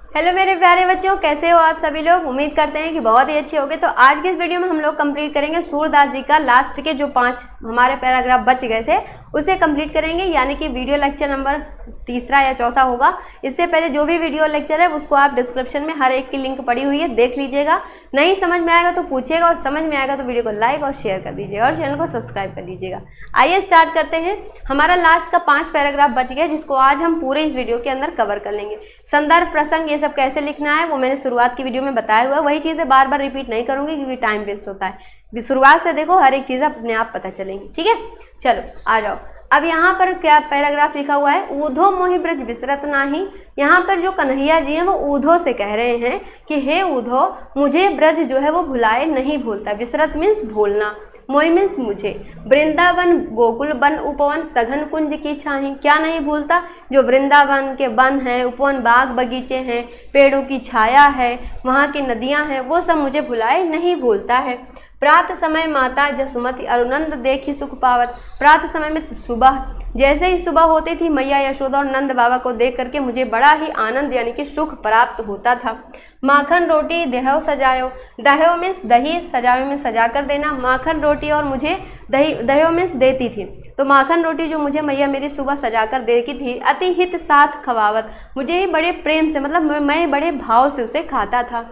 Hello मेरे प्यारे बच्चों, कैसे हो आप सभी लोग। उम्मीद करते हैं कि बहुत ही अच्छे होंगे। तो आज के इस वीडियो में हम लोग कंप्लीट करेंगे सूरदास जी का लास्ट के जो 5 हमारे पैराग्राफ बच गए थे उसे कंप्लीट करेंगे, यानी कि वीडियो लेक्चर नंबर 3 या 4 होगा। इससे पहले जो भी वीडियो लेक्चर है उसको आप डिस्क्रिप्शन में हर एक की लिंक पड़ी हुई है, देख लीजिएगा। नहीं समझ में आएगा तो पूछिएगा और समझ में आएगा तो वीडियो को लाइक और शेयर कर दीजिएगा और चैनल को सब्सक्राइब कर लीजिएगा। आइए स्टार्ट करते हैं। हमारा लास्ट का 5 पैराग्राफ बच गया जिसको आज हम पूरे इस वीडियो के अंदर कवर कर लेंगे। संदर्भ, प्रसंग, ये सब कैसे लिखना है वो मैंने शुरुआत की वीडियो में बताया हुआ है। वही चीज़ें बार बार रिपीट नहीं करूंगी क्योंकि टाइम वेस्ट होता है। शुरुआत से देखो, हर एक चीज़ अपने आप पता चलेंगी। ठीक है, चलो आ जाओ। अब यहाँ पर क्या पैराग्राफ लिखा हुआ है, ऊधो मोहि ब्रज विसरत नाही। यहाँ पर जो कन्हैया जी हैं वो ऊधो से कह रहे हैं कि हे ऊधो, मुझे ब्रज जो है वो भुलाए नहीं भूलता। विसरत मीन्स भूलना, मोहि मीन्स मुझे। वृंदावन गोकुल वन उपवन सघन कुंज की छाही, क्या नहीं भूलता, जो वृंदावन के वन हैं, उपवन बाग बगीचे हैं, पेड़ों की छाया है, वहाँ की नदियाँ हैं, वो सब मुझे भुलाए नहीं भूलता है। प्रातः समय माता जसुमति अरुनंद देखी सुख पावत। प्रातः समय में सुबह, जैसे ही सुबह होती थी मैया यशोदा और नंद बाबा को देख करके मुझे बड़ा ही आनंद यानी कि सुख प्राप्त होता था। माखन रोटी देहव सजायो, दहयो मीन्स दही, सजायो में सजा कर देना। माखन रोटी और मुझे दही, दहयो मीन्स देती थी, तो माखन रोटी जो मुझे मैया मेरी सुबह सजा कर देती थी। अति हित साथ खवावत, मुझे ही बड़े प्रेम से, मतलब मैं बड़े भाव से उसे खाता था।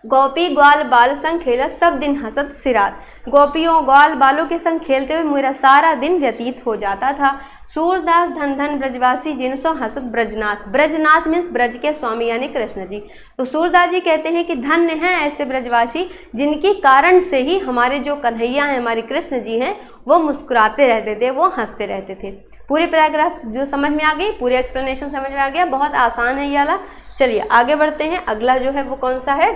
गोपी ग्वाल बाल संग खेलत सब दिन हंसत सिरात, गोपियों ग्वाल बालों के संग खेलते हुए मेरा सारा दिन व्यतीत हो जाता था। सूरदास धन धन ब्रजवासी जिनसो हंसत ब्रजनाथ। ब्रजनाथ मीन्स ब्रज के स्वामी यानी कृष्ण जी। तो सूरदास जी कहते हैं कि धन्य हैं ऐसे ब्रजवासी जिनके कारण से ही हमारे जो कन्हैया हैं, हमारे कृष्ण जी हैं, वो मुस्कुराते रहते थे, वो हंसते रहते थे। पूरे पैराग्राफ जो समझ में आ गई, पूरे एक्सप्लेनेशन समझ में आ गया, बहुत आसान है ये वाला। चलिए आगे बढ़ते हैं। अगला जो है वो कौन सा है,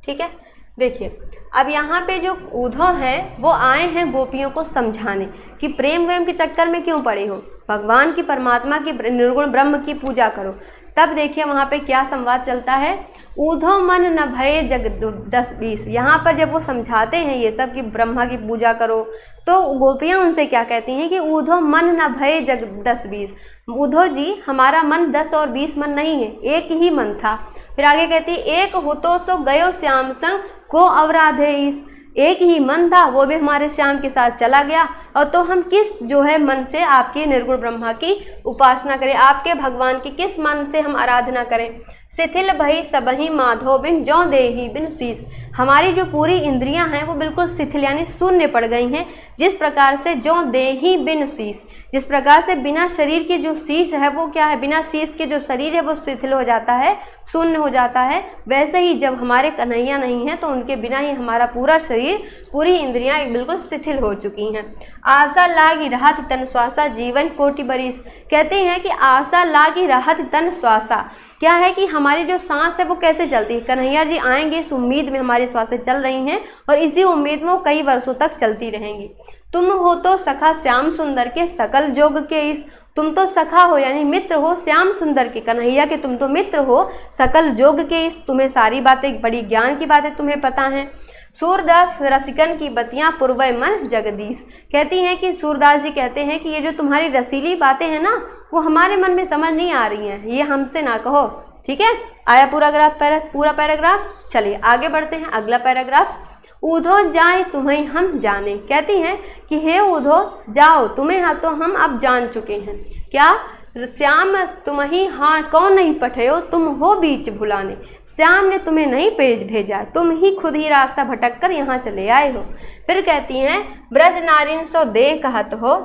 ठीक है, देखिए अब यहाँ पे जो ऊधो हैं वो आए हैं गोपियों को समझाने कि प्रेम वेम के चक्कर में क्यों पड़े हो, भगवान की, परमात्मा की, निर्गुण ब्रह्म की पूजा करो। तब देखिए वहाँ पे क्या संवाद चलता है, ऊधो मन न भये जग 10-20। यहाँ पर जब वो समझाते हैं ये सब कि ब्रह्मा की पूजा करो, तो गोपियाँ उनसे क्या कहती हैं कि ऊधो मन न भये जग 10-20। ऊधो जी, हमारा मन 10 और 20 मन नहीं है, एक ही मन था। फिर आगे कहती है, एक होतो सो गयो श्याम संग को अवराधे ईस। एक ही मन था, वो भी हमारे श्याम के साथ चला गया। और तो हम किस जो है मन से आपके निर्गुण ब्रह्मा की उपासना करें, आपके भगवान की किस मन से हम आराधना करें। शिथिल भई सबही माधो बिन जौ देही बिन शीस। हमारी जो पूरी इंद्रियां हैं वो बिल्कुल शिथिल यानी शून्य पड़ गई हैं। जिस प्रकार से जौ देही बिन शीस, जिस प्रकार से बिना शरीर के जो शीश है वो क्या है, बिना शीश के जो शरीर है वो शिथिल हो जाता है, शून्य हो जाता है। वैसे ही जब हमारे कन्हैया नहीं है तो उनके बिना ही हमारा पूरा शरीर, पूरी इंद्रियां बिल्कुल शिथिल हो चुकी हैं। आशा लागी रहत तन श्वासा जीवन कोटि बरिस। कहते हैं कि आशा लागी रहत तन श्वासा, क्या है कि हमारी जो सांस है वो कैसे चलती है, कन्हैया जी आएंगे इस उम्मीद में हमारी सांसें चल रही हैं और इसी उम्मीद में वो कई वर्षों तक चलती रहेंगी। तुम हो तो सखा श्याम सुंदर के सकल जोग के इस। तुम तो सखा हो यानी मित्र हो श्याम सुंदर के, कन्हैया के तुम तो मित्र हो सकल जोग के इस। तुम्हें सारी बातें, बड़ी ज्ञान की बातें तुम्हें पता हैं। सूरदास रसिकन की बतियां पूर्वय मन जगदीश। कहती हैं कि सूरदास जी कहते हैं कि ये जो तुम्हारी रसीली बातें हैं ना वो हमारे मन में समझ नहीं आ रही हैं, ये हमसे ना कहो। ठीक है, आया पूरा पैराग्राफ। चलिए आगे बढ़ते हैं। अगला पैराग्राफ, ऊधो जाए तुम्हें हम जाने। कहती हैं कि हे ऊधो जाओ, तुम्हें तो हम अब जान चुके हैं। क्या, श्याम तुम ही हाँ कौन नहीं पठयो, तुम हो बीच भुलाने। श्याम ने तुम्हें नहीं भेजा, तुम ही खुद ही रास्ता भटक कर यहाँ चले आए हो। फिर कहती हैं, ब्रज नारिन सो देह कहत हो,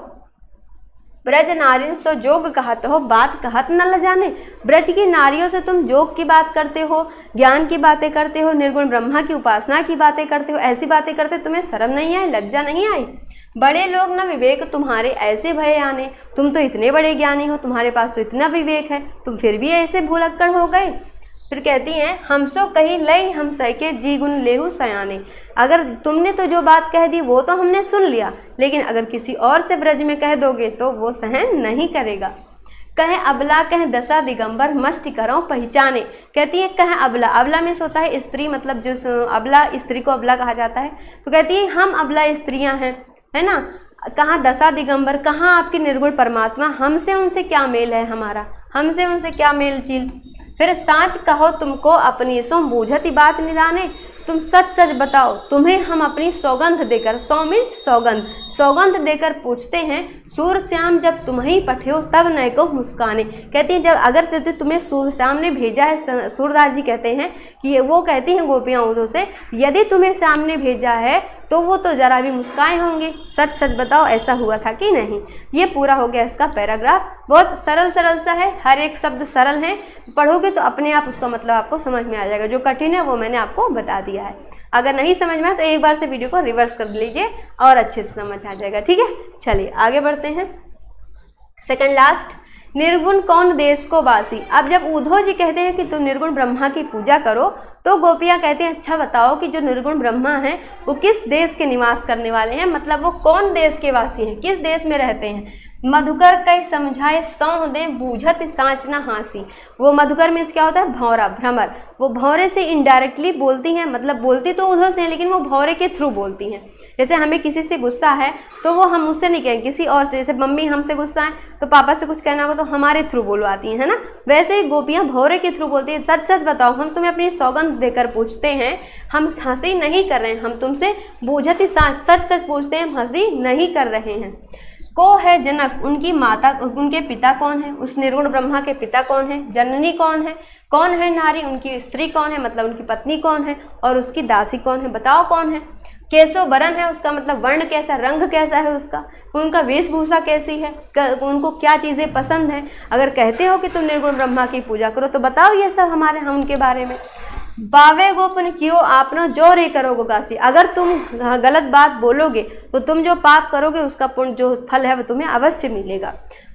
ब्रज नारिन सो जोग कहत हो, बात कहत न ल जाने। ब्रज की नारियों से तुम जोग की बात करते हो, ज्ञान की बातें करते हो, निर्गुण ब्रह्मा की उपासना की बातें करते हो, ऐसी बातें करते हो, तुम्हें शर्म नहीं आई, लज्जा नहीं आई। बड़े लोग न विवेक तुम्हारे ऐसे भय आने। तुम तो इतने बड़े ज्ञानी हो, तुम्हारे पास तो इतना विवेक है, तुम फिर भी ऐसे भुलक्कड़ हो गए। फिर कहती हैं, हमसो कहीं लई हम सके जी गुण लेहु सयाने। अगर तुमने तो जो बात कह दी वो तो हमने सुन लिया, लेकिन अगर किसी और से ब्रज में कह दोगे तो वो सहन नहीं करेगा। कहें अबला कहें दशा दिगंबर मस्ती करो पहचाने। कहती है कहें अबला, अबला मीन्स होता है स्त्री, मतलब जो अबला, स्त्री को अबला कहा जाता है। तो कहती है हम अबला स्त्रियां हैं, है ना। कहाँ दशा दिगंबर, कहाँ आपकी निर्गुण परमात्मा, हमसे उनसे क्या मेल है हमारा, हमसे उनसे क्या मेल चील। फिर साँच कहो तुमको अपनी सो बूझती बात निदाने, तुम सच सच बताओ तुम्हें हम अपनी सौगंध देकर, सौ मीन्स सौगंध, सौगंध देकर पूछते हैं, सूरश्याम जब तुम ही पठियो तब नए को मुस्काने। कहती हैं जब अगर से तुम्हें सूरश्याम ने भेजा है, सूरदास जी कहते हैं कि वो कहती हैं गोपियाँ उधो से, यदि तुम्हें श्याम ने भेजा है तो वो तो ज़रा भी मुस्काए होंगे, सच सच बताओ ऐसा हुआ था कि नहीं। ये पूरा हो गया इसका पैराग्राफ। बहुत सरल सरल सा है, हर एक शब्द सरल है, पढ़ोगे तो अपने आप उसका मतलब आपको समझ में आ जाएगा। जो कठिन है वो मैंने आपको बता दिया है। अगर नहीं समझ में आए तो एक बार से वीडियो को रिवर्स कर लीजिए और अच्छे से समझ आ जाएगा। ठीक है, चलिए आगे बढ़ते हैं। सेकंड लास्ट, निर्गुण कौन देश को वासी। अब जब उद्धव जी कहते हैं कि तुम निर्गुण ब्रह्मा की पूजा करो, तो गोपियाँ कहते हैं अच्छा बताओ कि जो निर्गुण ब्रह्मा हैं वो किस देश के निवास करने वाले हैं, मतलब वो कौन देश के वासी हैं, किस देश में रहते हैं। मधुकर कई समझाए सौह दे बूझत साँच न हासी। वो मधुकर मीन्स क्या होता है, भौरा, भ्रमर। वो भौरे से इनडायरेक्टली बोलती हैं, मतलब बोलती तो उधर से हैं लेकिन वो भौरे के थ्रू बोलती हैं। जैसे हमें किसी से गुस्सा है तो वो हम उससे नहीं कहेंगे, किसी और से। जैसे मम्मी हमसे गुस्सा है तो पापा से कुछ कहना होगा तो हमारे थ्रू बोलवाती हैं, है ना। वैसे ही गोपियाँ भौरे के थ्रू बोलती हैं, सच सच बताओ हम तुम्हें अपनी सौगंध देकर पूछते हैं, हम हंसी नहीं कर रहे हैं, हम तुमसे बूझती साँच, सच सच पूछते हैं, हम हंसी नहीं कर रहे हैं। को है जनक, उनकी माता, उनके पिता कौन है, उस निर्गुण ब्रह्मा के पिता कौन है, जननी कौन है नारी, उनकी स्त्री कौन है, मतलब उनकी पत्नी कौन है, और उसकी दासी कौन है, बताओ कौन है। केशो वरण है, उसका मतलब वर्ण कैसा, रंग कैसा है उसका, उनका वेशभूषा कैसी है, उनको क्या चीज़ें पसंद हैं। अगर कहते हो कि तुम निर्गुण ब्रह्मा की पूजा करो तो बताओ ये सब हम उनके बारे में। बावे गोपन क्यों आपनो जो रे करोगे काशी। अगर तुम गलत बात बोलोगे तो तुम जो पाप करोगे उसका पुण्य जो फल है वो तुम्हें अवश्य मिलेगा।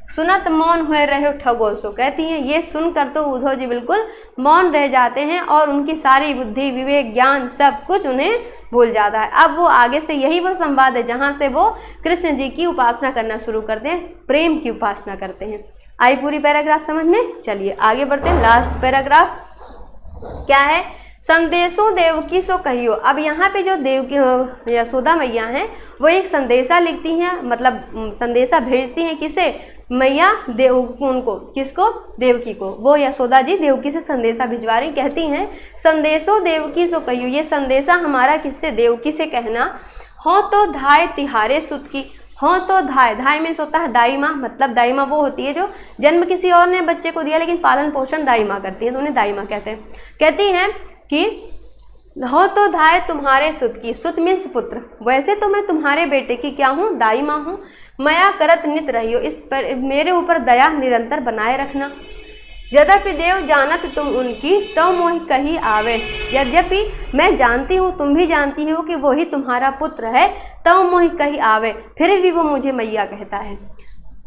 सुनत मौन हुए रहे ठगोसो। कहती हैं ये सुनकर तो उद्धव जी बिल्कुल मौन रह जाते हैं और उनकी सारी बुद्धि, विवेक, ज्ञान सब कुछ उन्हें भूल जाता है। अब वो आगे से यही वो संवाद है जहाँ से वो कृष्ण जी की उपासना करना शुरू करते हैं, प्रेम की उपासना करते हैं। आई पूरी पैराग्राफ समझ में। चलिए आगे बढ़ते हैं। लास्ट पैराग्राफ क्या है, संदेशों देवकी सो कहियो। अब यहाँ पे जो देवकी यशोदा मैया हैं वो एक संदेशा लिखती हैं, मतलब संदेशा भेजती हैं किसे, मैया देव उनको, किसको, देवकी को। वो यशोदा जी देवकी से संदेशा भिजवा रही, कहती हैं संदेशों देवकी सो कहियो, ये संदेशा हमारा किससे, देवकी से कहना। हो तो धाय तिहारे सुत की। हाँ तो धाय, धाय मीन्स होता है दाई माँ, मतलब दाई माँ वो होती है जो जन्म किसी और ने बच्चे को दिया लेकिन पालन पोषण दाई माँ करती है, तो उन्हें दाई माँ कहते हैं। कहती हैं कि हो तो धाय तुम्हारे सुत की, सुत मीन्स पुत्र, वैसे तो मैं तुम्हारे बेटे की क्या हूँ, दाई माँ हूँ। मया करत नित रहियो, इस पर मेरे ऊपर दया निरंतर बनाए रखना। यद्यपि देव जानत तुम उनकी तो मोहि कही आवे। यद्यपि मैं जानती हूँ, तुम भी जानती हो कि वही तुम्हारा पुत्र है, तो मोहि कही आवे, फिर भी वो मुझे मैया कहता है।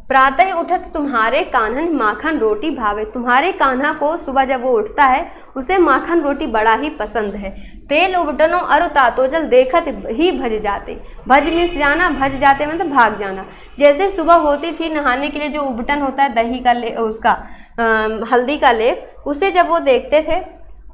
प्रातः उठत तुम्हारे कान्हन माखन रोटी भावे। तुम्हारे कान्हा को सुबह जब वो उठता है उसे माखन रोटी बड़ा ही पसंद है। तेल उबटनो अरु तातो जल देखत ही भज जाते। भज मीन्स जाना, भज जाते मतलब भाग जाना। जैसे सुबह होती थी नहाने के लिए जो उबटन होता है दही का उसका हल्दी का लेप, उसे जब वो देखते थे,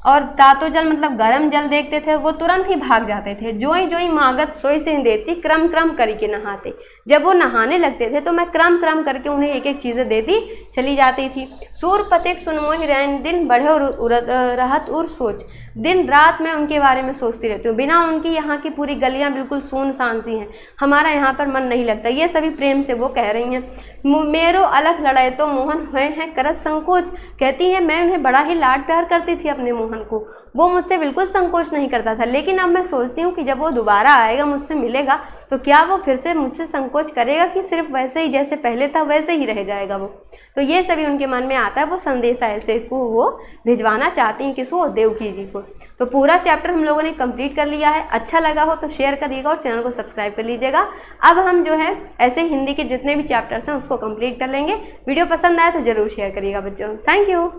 और तातो जल मतलब गर्म जल देखते थे, वो तुरंत ही भाग जाते थे। जोई मागत सोई से देती, क्रम क्रम करके नहाते। जब वो नहाने लगते थे तो मैं क्रम क्रम करके उन्हें एक एक चीज़ें देती चली जाती थी। सूर पतिक सुनमोहि रैन दिन बढ़े रहत उर सोच। दिन रात मैं उनके बारे में सोचती रहती हूँ। बिना उनकी यहाँ की पूरी गलियाँ बिल्कुल सुनसान सी हैं, हमारा यहाँ पर मन नहीं लगता। ये सभी प्रेम से वो कह रही हैं। मेरो अलग लड़ाई तो मोहन हुए हैं करत संकोच। कहती हैं मैं उन्हें बड़ा ही लाड प्यार करती थी अपने मोहन को, वो मुझसे बिल्कुल संकोच नहीं करता था। लेकिन अब मैं सोचती हूँ कि जब वो दोबारा आएगा, मुझसे मिलेगा, तो क्या वो फिर से मुझसे संकोच करेगा कि सिर्फ वैसे ही जैसे पहले था वैसे ही रह जाएगा वो। तो ये सभी उनके मन में आता है। वो संदेशा ऐसे को वो भिजवाना चाहती हैं किसको, देवकी जी को। तो पूरा चैप्टर हम लोगों ने कंप्लीट कर लिया है। अच्छा लगा हो तो शेयर करिएगा और चैनल को सब्सक्राइब कर लीजिएगा। अब हम जो है ऐसे हिंदी के जितने भी चैप्टर्स हैं उसको कंप्लीट कर लेंगे। वीडियो पसंद आए तो ज़रूर शेयर करिएगा बच्चों। Thank you.